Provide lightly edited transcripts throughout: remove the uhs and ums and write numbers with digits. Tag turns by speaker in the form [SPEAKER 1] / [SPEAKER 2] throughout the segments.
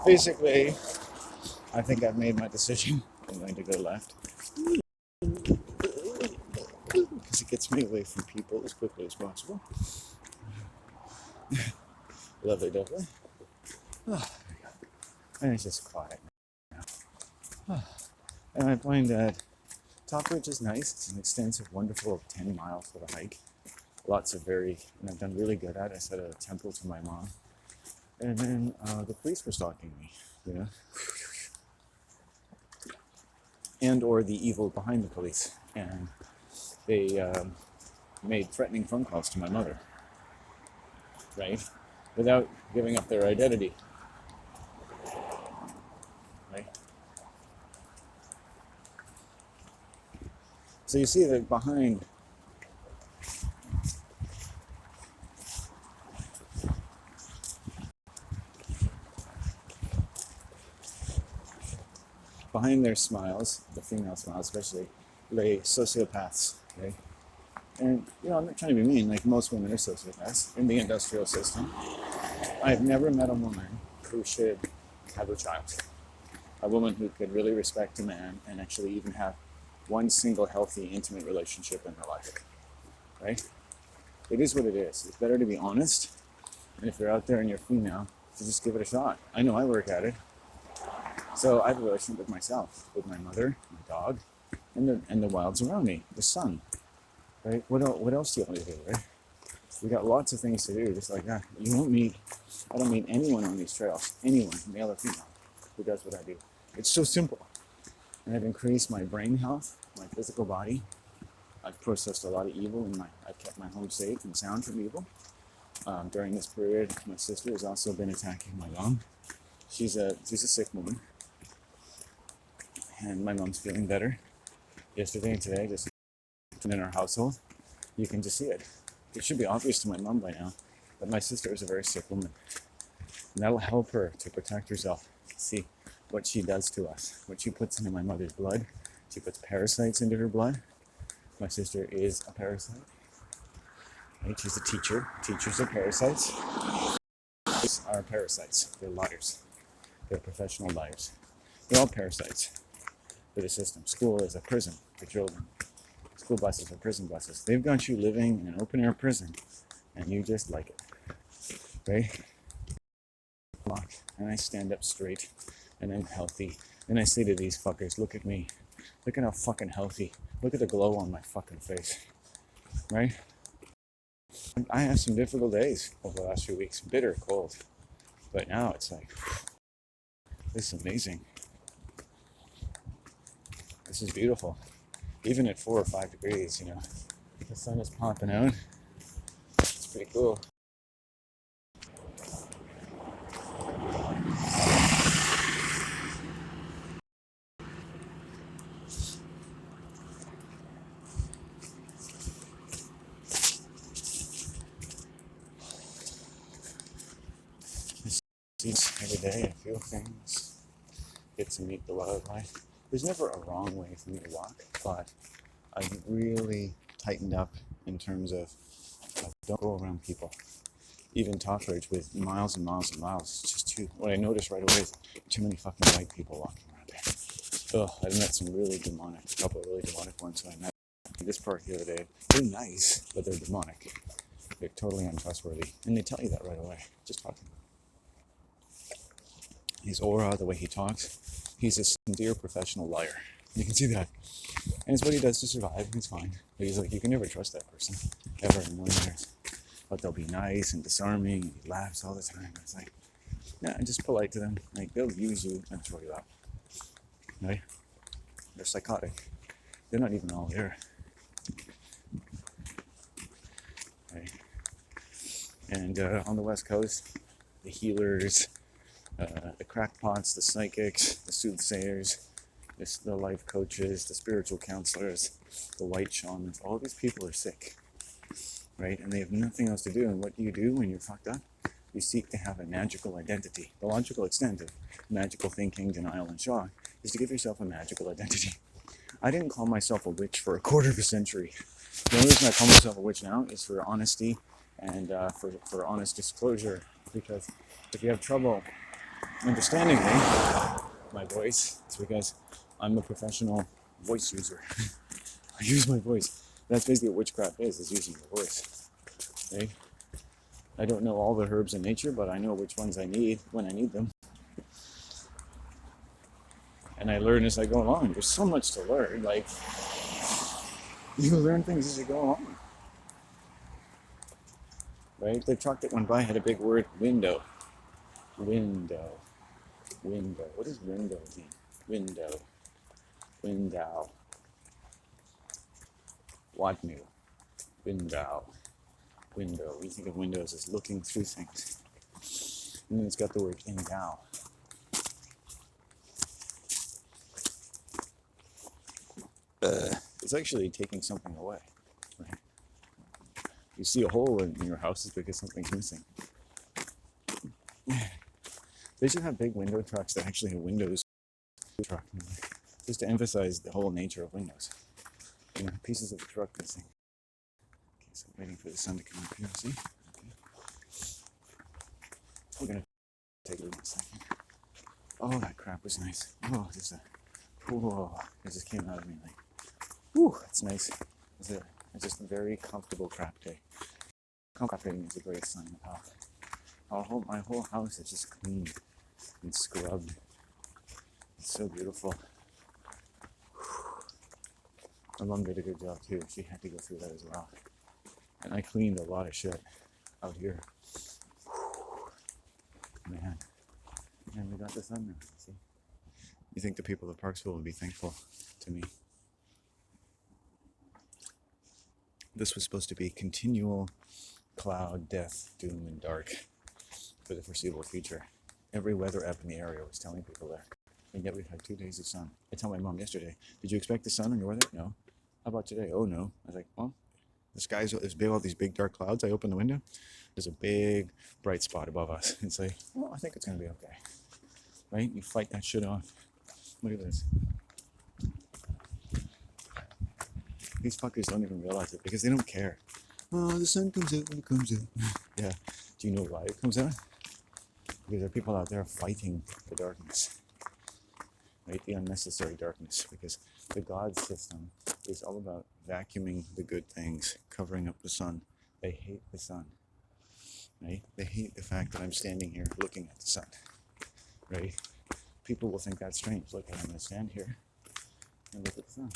[SPEAKER 1] Basically, I think I've made my decision. I'm going to go left because it gets me away from people as quickly as possible. Lovely, lovely. Oh, and it's just quiet now. Oh, and I find that Top Ridge is nice. It's an extensive, wonderful 10 miles for the hike. Lots of and I've done really good at it. I set a temple to my mom. And then the police were stalking me, you know, and or the evil behind the police. And they made threatening phone calls to my mother, right? Without giving up their identity, right? So you see that behind their smiles, the female smiles especially, lay sociopaths, right? And, you know, I'm not trying to be mean, like most women are sociopaths in the industrial system. I've never met a woman who should have a child. A woman who could really respect a man and actually even have one single healthy, intimate relationship in her life, right? It is what it is. It's better to be honest. And if you're out there and you're female, to just give it a shot. I know I work at it. So I have a relationship with myself, with my mother, my dog, and the wilds around me, the sun, right? What else do you want to do, right? We got lots of things to do, just like that. I don't meet anyone on these trails, anyone, male or female, who does what I do. It's so simple. And I've increased my brain health, my physical body. I've processed a lot of evil I've kept my home safe and sound from evil. During this period, my sister has also been attacking my mom. She's a sick woman. And my mom's feeling better. Yesterday and today, just in our household, you can just see it. It should be obvious to my mom by now, but my sister is a very sick woman. And that'll help her to protect herself, see what she does to us, what she puts into my mother's blood. She puts parasites into her blood. My sister is a parasite. Right? She's a teacher. Teachers are parasites. These are parasites. They're liars. They're professional liars. They're all parasites for the system. School is a prison for children. School buses are prison buses. They've got you living in an open air prison, and you just like it, right? And I stand up straight, and I'm healthy, and I say to these fuckers, look at me. Look at how fucking healthy. Look at the glow on my fucking face, right? I had some difficult days over the last few weeks, bitter cold, but now it's like, this is amazing. This is beautiful. Even at 4 or 5 degrees, you know, the sun is popping out. It's pretty cool. Every day I feel things, get to meet the wildlife. There's never a wrong way for me to walk, but I've really tightened up in terms of don't go around people. Even Top Ridge with miles and miles and miles. It's just what I noticed right away is too many fucking white people walking around there. I've met some a couple of really demonic ones who I met in this park the other day. They're nice, but they're demonic. They're totally untrustworthy. And they tell you that right away, just talking. His aura, the way he talks, he's a sincere professional liar. You can see that. And it's what he does to survive. It's fine. But he's like, you can never trust that person, ever in 1 year. But they'll be nice and disarming, and he laughs all the time. It's like, yeah, I'm just polite to them. Like, they'll use you and throw you out. Right? They're psychotic. They're not even all there. Right? And on the West Coast, the healers, the crackpots, the psychics, the soothsayers, the life coaches, the spiritual counselors, the white shamans, all these people are sick, right? And they have nothing else to do. And what do you do when you're fucked up? You seek to have a magical identity. The logical extent of magical thinking, denial, and shock is to give yourself a magical identity. I didn't call myself a witch for a quarter of a century. The only reason I call myself a witch now is for honesty and for honest disclosure, because if you have trouble understanding me, my voice, it's because I'm a professional voice user. I use my voice. That's basically what witchcraft is using your voice. Right? I don't know all the herbs in nature, but I know which ones I need when I need them. And I learn as I go along. There's so much to learn. Like, you learn things as you go along. Right? The truck that went by had a big word, window. Window. Window. What does window mean? Window. Window. What new? Window. Window. We think of windows as looking through things. And then it's got the word endow. It's actually taking something away. Right? You see a hole in your house, it's because something's missing. They should have big window trucks that actually have windows. Truck, just to emphasize the whole nature of windows. You know, pieces of the truck missing. Okay, so I'm waiting for the sun to come up here. See? Okay. We're gonna take a little second. Oh, that crap was nice. Oh, it just came out of me like, whew, that's nice. It's just a very comfortable crap day. Comforting is a great sign of health. My whole house is just clean and scrubbed. It's so beautiful. My mom did a good job too. She had to go through that as well. And I cleaned a lot of shit out here. Man. And we got the sun now, see? You think the people of Parksville would be thankful to me? This was supposed to be continual cloud, death, doom, and dark for the foreseeable future. Every weather app in the area was telling people that. And yet we've had 2 days of sun. I told my mom yesterday, did you expect the sun on your weather? No. How about today? Oh no. I was like, well, the sky's there's big, all these big dark clouds. I open the window. There's a big bright spot above us. It's like, well, I think it's gonna be okay. Right? You fight that shit off. Look at this. These fuckers don't even realize it because they don't care. Oh, the sun comes out when it comes out. Yeah. Do you know why it comes out? Because there are people out there fighting the darkness. Right? The unnecessary darkness. Because the God system is all about vacuuming the good things, covering up the sun. They hate the sun. Right? They hate the fact that I'm standing here looking at the sun. Right? People will think that's strange. Look, I'm going to stand here and look at the sun.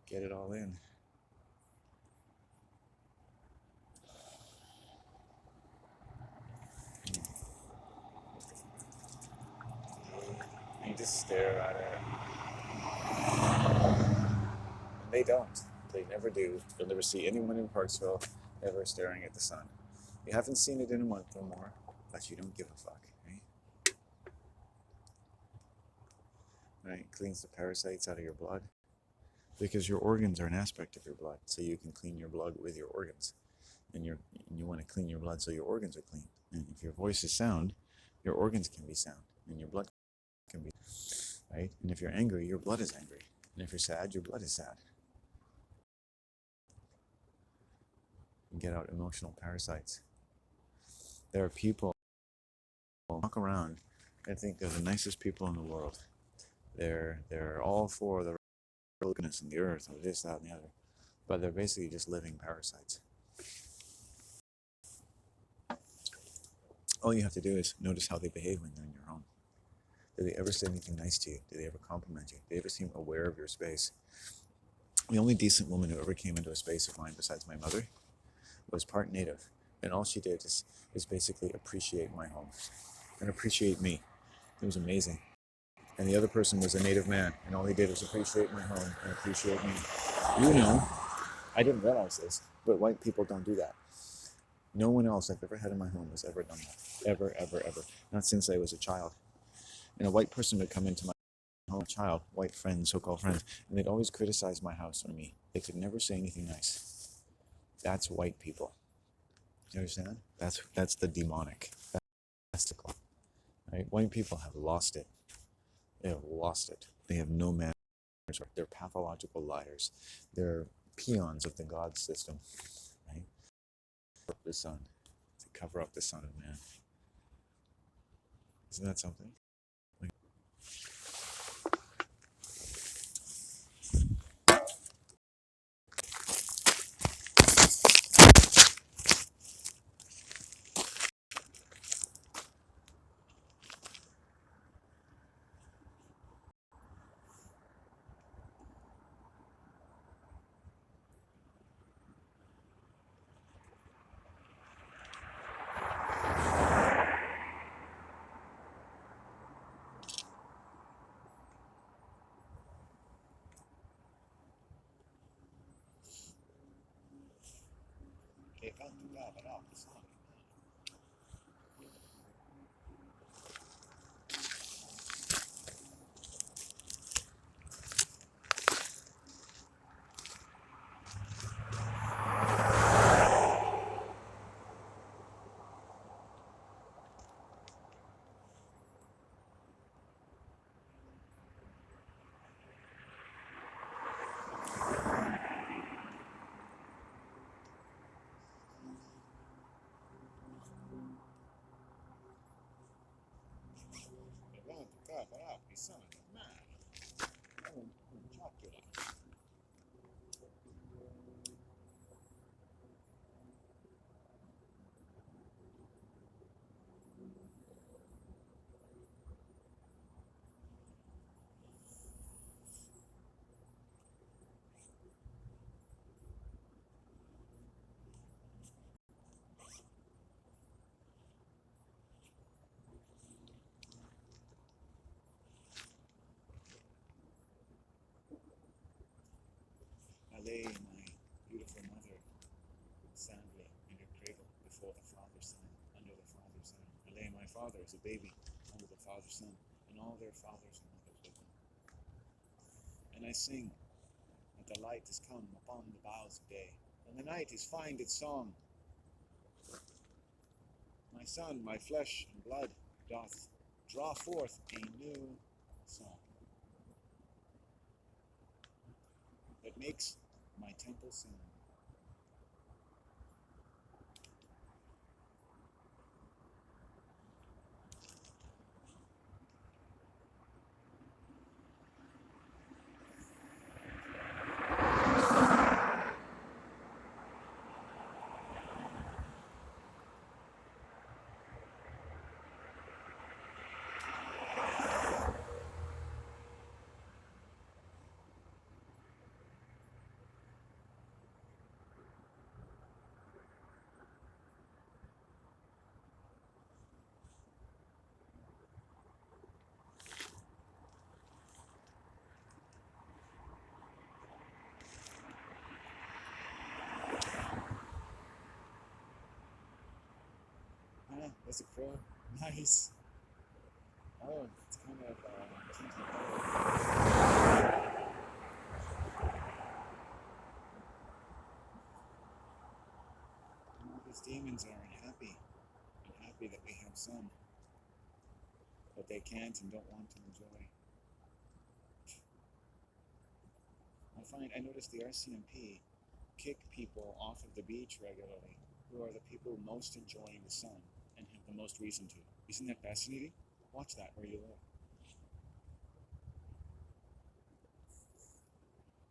[SPEAKER 1] Get it all in. You just stare at it. And they don't. They never do. You'll never see anyone in Parksville ever staring at the sun. You haven't seen it in a month or more, but you don't give a fuck, right? Right? Cleans the parasites out of your blood. Because your organs are an aspect of your blood, so you can clean your blood with your organs. And you want to clean your blood so your organs are clean. And if your voice is sound, your organs can be sound, and your blood can be, right? And if you're angry, your blood is angry. And if you're sad, your blood is sad. And get out emotional parasites. There are people who walk around and think they're the nicest people in the world. They're all for the wilderness and the earth, or this, that, and the other. But they're basically just living parasites. All you have to do is notice how they behave when they're in your home. Do they ever say anything nice to you? Do they ever compliment you? Do they ever seem aware of your space? The only decent woman who ever came into a space of mine besides my mother was part native. And all she did is basically appreciate my home and appreciate me. It was amazing. And the other person was a native man, and all he did was appreciate my home and appreciate me. You know, I didn't realize this, but white people don't do that. No one else I've ever had in my home has ever done that. Ever, ever, ever. Not since I was a child. And a white person would come into my home, child, white friends, so-called friends, and they'd always criticize my house or me. They could never say anything nice. That's white people. Do you understand? That's the demonic. That's the club. Right? White people have lost it. They have lost it. They have no manners They're pathological liars. They're peons of the God system, right? The sun, to cover up the Son of Man. Isn't that something? Like, Son of Man. I lay my beautiful mother sadly in her cradle before the Father Son, under the Father Son. I lay my father as a baby under the Father Son, and all their fathers and mothers with them. And I sing that the light is come upon the boughs of day, and the night is find its song. My son, my flesh and blood, doth draw forth a new song that makes my temple sing. Ah, that's a crow. Nice. Oh, it's kind of tinted color. All these demons are unhappy that we have sun, but they can't and don't want to enjoy. I notice the RCMP kick people off of the beach regularly who are the people most enjoying the sun and have the most reason to. Isn't that fascinating? Watch that where you live.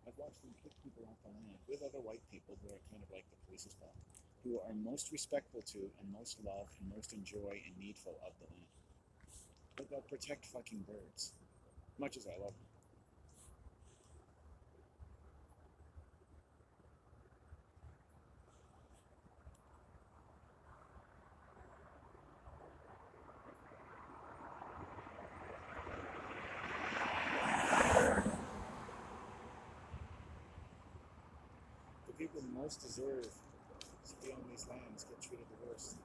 [SPEAKER 1] I've watched them kick people off the land with other white people who are kind of like the police as well, who are most respectful to and most love and most enjoy and needful of the land. But they'll protect fucking birds, much as I love them. The people who most deserve to be on these lands get treated the worst.